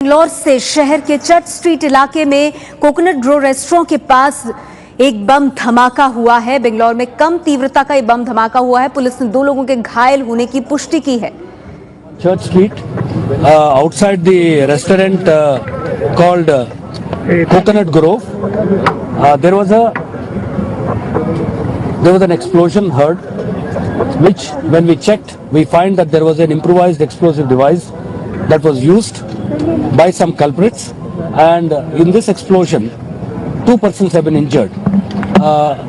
बेंगलोर से शहर के चर्च स्ट्रीट इलाके में कोकोनट ग्रोव रेस्टोरेंट के पास एक बम धमाका हुआ है। बेंगलोर में कम तीव्रता का ये बम धमाका हुआ है। पुलिस ने 2 लोगों के घायल होने की पुष्टि की है। Church Street, outside the restaurant called Coconut Grove, there was an explosion heard, which when we checked, we find that there was an improvised explosive device that was used by some culprits, and in this explosion, 2 persons have been injured.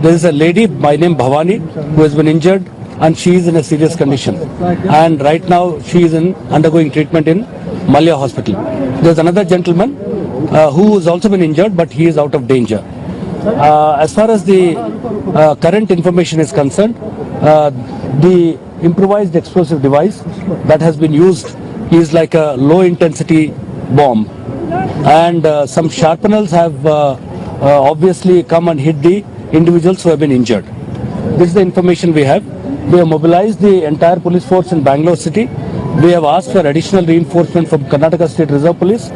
There is a lady by name Bhavani who has been injured, and she is in a serious condition. And right now, she is undergoing treatment in Malya Hospital. There is another gentleman who has also been injured, but he is out of danger. As far as the current information is concerned, the improvised explosive device that has been used is like a low-intensity bomb, and some sharpeners have obviously come and hit the individuals who have been injured. This is the information we have. We have mobilized the entire police force in Bangalore city. We have asked for additional reinforcement from Karnataka State Reserve Police.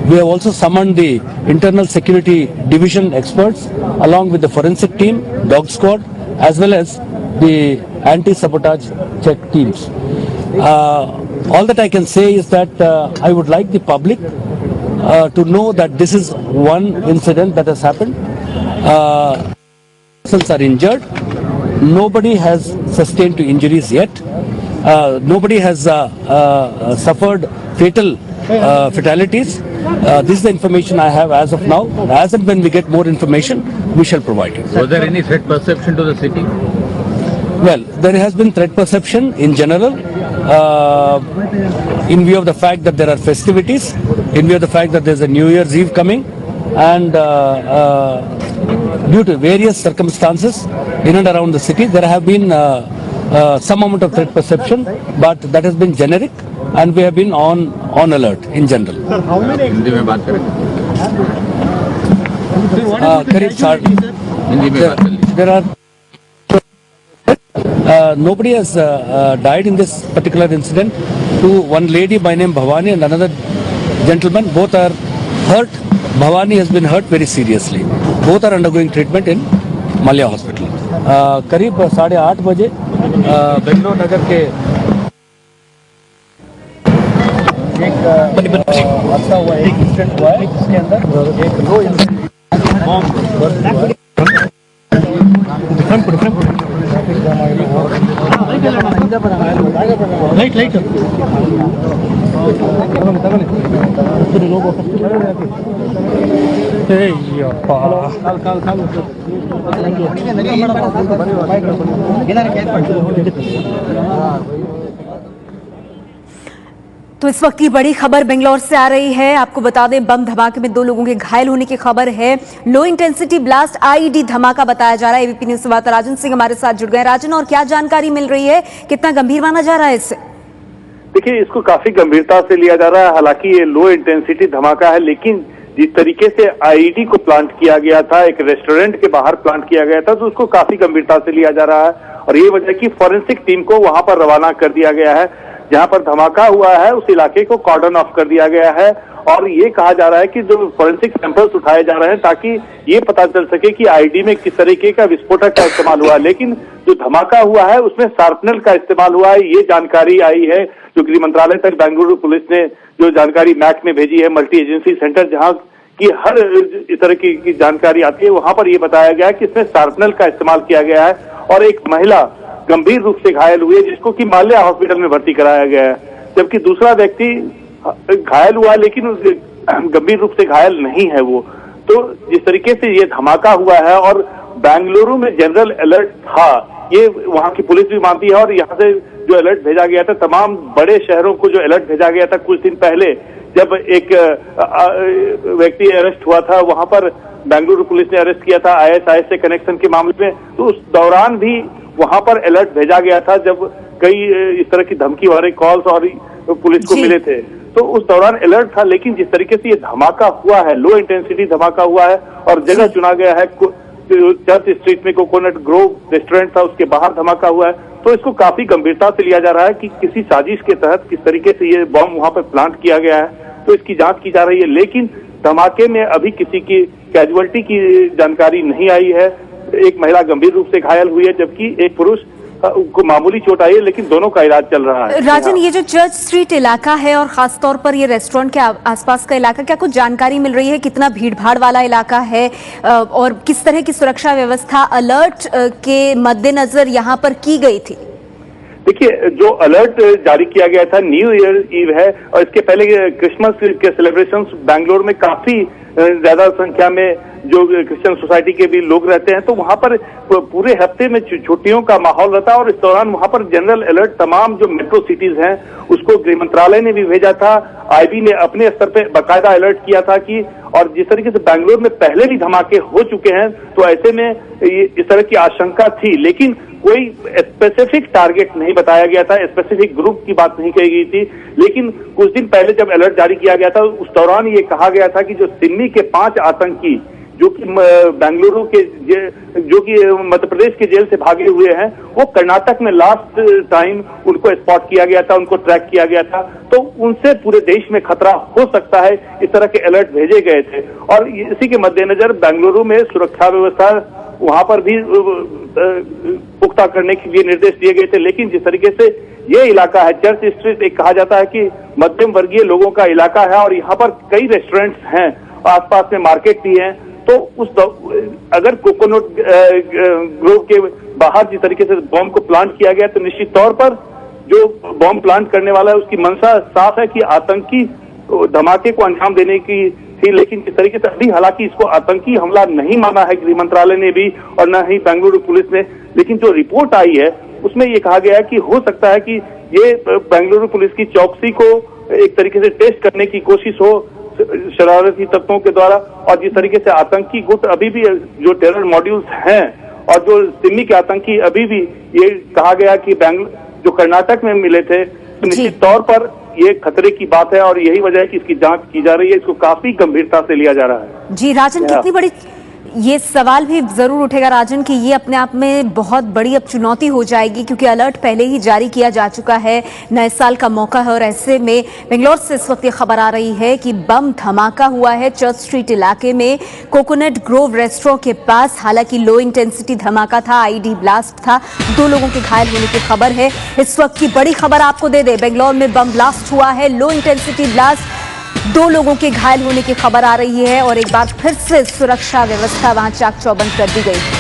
We have also summoned the internal security division experts along with the forensic team, dog squad, as well as the anti-sabotage check teams. All that I can say is that I would like the public to know that this is one incident that has happened. Persons are injured. Nobody has sustained to injuries yet. Nobody has suffered fatalities. This is the information I have as of now. As and when we get more information, we shall provide it. Was there any threat perception to the city? Well, there has been threat perception in general, in view of the fact that there are festivities, in view of the fact that there is a New Year's Eve coming, and due to various circumstances in and around the city, there have been some amount of threat perception, but that has been generic, and we have been on alert in general. Hindi में बात करें। There are nobody has died in this particular incident. One lady by name Bhavani and another gentleman, both are hurt. Bhavani has been hurt very seriously. Both are undergoing treatment in Malya Hospital. करीब 8:30 बजे बेंगलोर नगर के एक हादसा हुआ है, एक incident हुआ है जिसके अंदर एक लो लाइट तो इस वक्त की बड़ी खबर बेंगलोर से आ रही है। आपको बता दें, बम धमाके में 2 लोगों के घायल होने की खबर है। लो इंटेंसिटी ब्लास्ट आईईडी धमाका बताया जा रहा है। एबीपी न्यूज संवाददाता राजन सिंह हमारे साथ जुड़ गए। राजन, और क्या जानकारी मिल रही है, कितना गंभीर माना जा रहा है इससे? देखिए, इसको काफी गंभीरता से लिया जा रहा है। हालांकि ये लो इंटेंसिटी धमाका है, लेकिन जिस तरीके से आईईडी को प्लांट किया गया था, एक रेस्टोरेंट के बाहर प्लांट किया गया था, तो उसको काफी गंभीरता से लिया जा रहा है। और ये वजह की फॉरेंसिक टीम को वहां पर रवाना कर दिया गया है। जहां पर धमाका हुआ है उस इलाके को कॉर्डन ऑफ कर दिया गया है, और ये कहा जा रहा है कि जो फॉरेंसिक सैंपल्स उठाए जा रहे हैं ताकि ये पता चल सके कि आईडी में किस तरीके का विस्फोटक का इस्तेमाल हुआ है। लेकिन जो धमाका हुआ है उसमें शार्पनर का इस्तेमाल हुआ है, ये जानकारी आई है जो गृह मंत्रालय तक बेंगलुरु पुलिस ने जो जानकारी मैक में भेजी है, मल्टी एजेंसी सेंटर जहां की हर इस तरह की जानकारी आती है, वहां पर यह बताया गया है कि इसमें शार्पनर का इस्तेमाल किया गया है। और एक महिला गंभीर रूप से घायल हुई है, जिसको कि माल्या हॉस्पिटल में भर्ती कराया गया है, जबकि दूसरा व्यक्ति घायल हुआ लेकिन गंभीर रूप से घायल नहीं है वो। तो जिस तरीके से ये धमाका हुआ है, और बेंगलुरु में जनरल अलर्ट था, ये वहां की पुलिस भी मानती है, और यहाँ से जो अलर्ट भेजा गया था, तमाम बड़े शहरों को जो अलर्ट भेजा गया था कुछ दिन पहले जब एक व्यक्ति अरेस्ट हुआ था, वहां पर बेंगलुरु पुलिस ने अरेस्ट किया था आईएसआईएस से कनेक्शन के मामले में, तो उस दौरान भी वहां पर अलर्ट भेजा गया था जब कई इस तरह की धमकी वाले कॉल्स और पुलिस को मिले थे, तो उस दौरान अलर्ट था। लेकिन जिस तरीके से ये धमाका हुआ है, लो इंटेंसिटी धमाका हुआ है, और जगह चुना गया है चर्च स्ट्रीट में कोकोनट ग्रोव रेस्टोरेंट था, उसके बाहर धमाका हुआ है, तो इसको काफी गंभीरता से लिया जा रहा है कि किसी साजिश के तहत किस तरीके से ये बॉम्ब वहां पर प्लांट किया गया है। तो इसकी जांच की जा रही है। लेकिन धमाके में अभी किसी की कैजुअलिटी की जानकारी नहीं आई है। एक महिला गंभीर रूप से घायल हुई है, जबकि एक पुरुष को मामूली चोट आई है, लेकिन दोनों का इलाज चल रहा है। राजन, ये जो चर्च स्ट्रीट इलाका है और खासतौर पर ये रेस्टोरेंट के आसपास का इलाका, क्या कुछ जानकारी मिल रही है कितना भीड़भाड़ वाला इलाका है और किस तरह की सुरक्षा व्यवस्था अलर्ट के मद्देनजर यहाँ पर की गई थी? देखिए, जो अलर्ट जारी किया गया था, न्यू ईयर ईव है और इसके पहले क्रिसमस के सेलिब्रेशंस बेंगलोर में काफी ज्यादा संख्या में जो क्रिश्चियन सोसाइटी के भी लोग रहते हैं, तो वहां पर पूरे हफ्ते में छुट्टियों का माहौल रहता है और इस दौरान वहां पर जनरल अलर्ट तमाम जो मेट्रो सिटीज हैं उसको गृह मंत्रालय ने भी भेजा था। आईबी ने अपने स्तर पे बाकायदा अलर्ट किया था कि, और जिस तरीके से बेंगलोर में पहले भी धमाके हो चुके हैं, तो ऐसे में इस तरह की आशंका थी, लेकिन कोई स्पेसिफिक टारगेट नहीं बताया गया था, स्पेसिफिक ग्रुप की बात नहीं कही गई थी। लेकिन कुछ दिन पहले जब अलर्ट जारी किया गया था, उस दौरान ये कहा गया था कि जो सिडनी के 5 आतंकी जो कि बेंगलुरु के जो कि मध्य प्रदेश के जेल से भागे हुए हैं, वो कर्नाटक में लास्ट टाइम उनको स्पॉट किया गया था, उनको ट्रैक किया गया था, तो उनसे पूरे देश में खतरा हो सकता है, इस तरह के अलर्ट भेजे गए थे। और इसी के मद्देनजर बेंगलुरु में सुरक्षा व्यवस्था वहां पर भी पुख्ता करने के लिए निर्देश दिए गए थे। लेकिन जिस तरीके से ये इलाका है चर्च स्ट्रीट, एक कहा जाता है कि मध्यम वर्गीय लोगों का इलाका है और यहाँ पर कई रेस्टोरेंट्स हैं, आसपास में मार्केट भी है, तो अगर कोकोनट ग्रोव के बाहर जिस तरीके से बॉम्ब को प्लांट किया गया, तो निश्चित तौर पर जो बॉम्ब प्लांट करने वाला है उसकी मंशा साफ है कि आतंकी धमाके को अंजाम देने की थी। लेकिन जिस तरीके से अभी हालांकि इसको आतंकी हमला नहीं माना है गृह मंत्रालय ने भी और न ही बेंगलुरु पुलिस ने, लेकिन जो रिपोर्ट आई है उसमें ये कहा गया है कि हो सकता है कि ये बेंगलुरु पुलिस की चौकसी को एक तरीके से टेस्ट करने की कोशिश हो शरारती तत्वों के द्वारा। और जिस तरीके से आतंकी गुट अभी भी जो टेरर मॉड्यूल्स हैं और जो सिडनी के आतंकी अभी भी, ये कहा गया कि जो कर्नाटक में मिले थे, तो निश्चित तौर पर ये खतरे की बात है और यही वजह है कि इसकी जांच की जा रही है, इसको काफी गंभीरता से लिया जा रहा है। जी राजन, कितनी बड़ी, ये सवाल भी जरूर उठेगा राजन कि ये अपने आप में बहुत बड़ी अब चुनौती हो जाएगी, क्योंकि अलर्ट पहले ही जारी किया जा चुका है, नए साल का मौका है और ऐसे में बेंगलोर से इस वक्त ये खबर आ रही है कि बम धमाका हुआ है चर्च स्ट्रीट इलाके में, कोकोनट ग्रोव रेस्टोरेंट के पास। हालांकि लो इंटेंसिटी धमाका था, आईडी ब्लास्ट था, 2 लोगों के घायल होने की खबर है। इस वक्त की बड़ी खबर आपको दे दे, बेंगलोर में बम ब्लास्ट हुआ है, लो इंटेंसिटी ब्लास्ट, 2 लोगों के घायल होने की खबर आ रही है और एक बार फिर से सुरक्षा व्यवस्था वहां चाक चौबंद कर दी गई।